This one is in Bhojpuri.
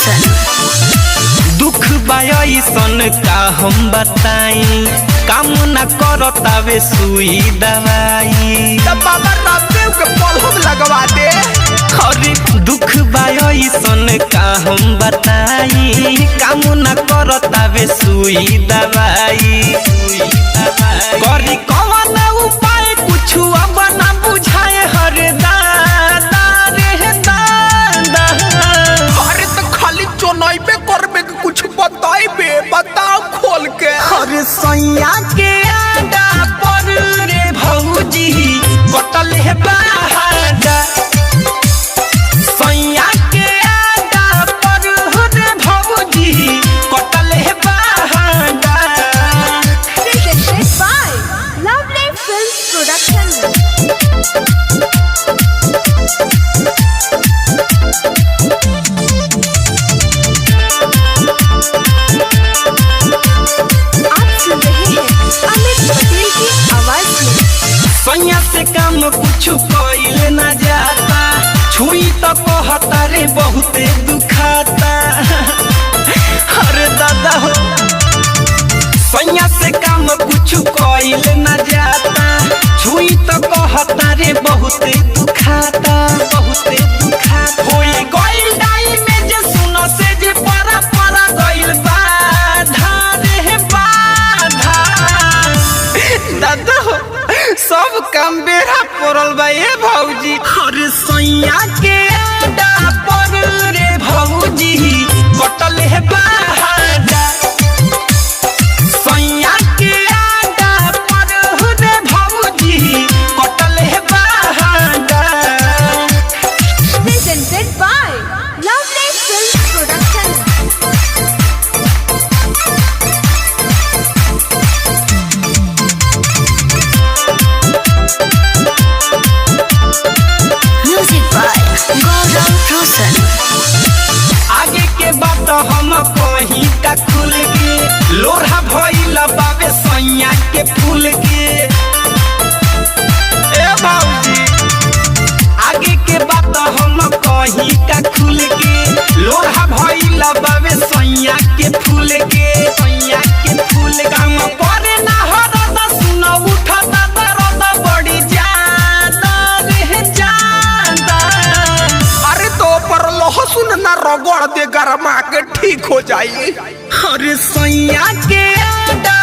रोशन। दुख बायसन का हम बताई, काम न करतावे सुई दवाई। बाबा रामदेव के पलहम लगवा दे। अरे दुख बायसन का हम बताई, काम न करतावे सुई दवाई। करी कौन उपाय कुछ अब न बुझाए हर दादा रे दादा। अरे तो खाली चुनाइबे करबे के कुछ बताइबे, बताओ खोल के। हर सैया के आडा पर रे भौजी कटल है बाहाडा। सैया के आडा पर रे भौजी कटल है बाहाडा। Presented by Lovely Films Production। आप सुन रहे हैं अमित पटेल की आवाज में। सैया से काम कुछ कइल न जाता, छुई तो कहता रे बहुते दुखाता। अरे दादा हो, सैया से काम कुछ कइल न जाता, छुई तो कहता रे बहुते दुखाता, बहुते दुखाता। होई गइल डाई में जे सुनो से जे परा परा गइल बाधा रे बाधा। दादा हो, सब काम बेरा पड़ल बा ए भौजी। अरे सैया के आडा पर रे भौजी कटल है बाहाडा। सैया के आडा पर रे भौजी कटल है बाहाडा। Presented by Lovely Films Production। Music by गौरव रोशन। आगे के बात हम कहीं का खुल के, लोढ़ा भइल बाबे सैया के फूल के। ए भौजी, आगे के बात हम कहीं का खुल के, लोढ़ा भइल बाबे सैया के फूल के, सैया के फूल के। काम करे ना हरद सुन उठता दर्द बड़ी ज्यादा रे ज्यादा। अरे तो पर लहसुन ना रगड़ दे, गरमा के ठीक हो जाई। अरे सैया के आडा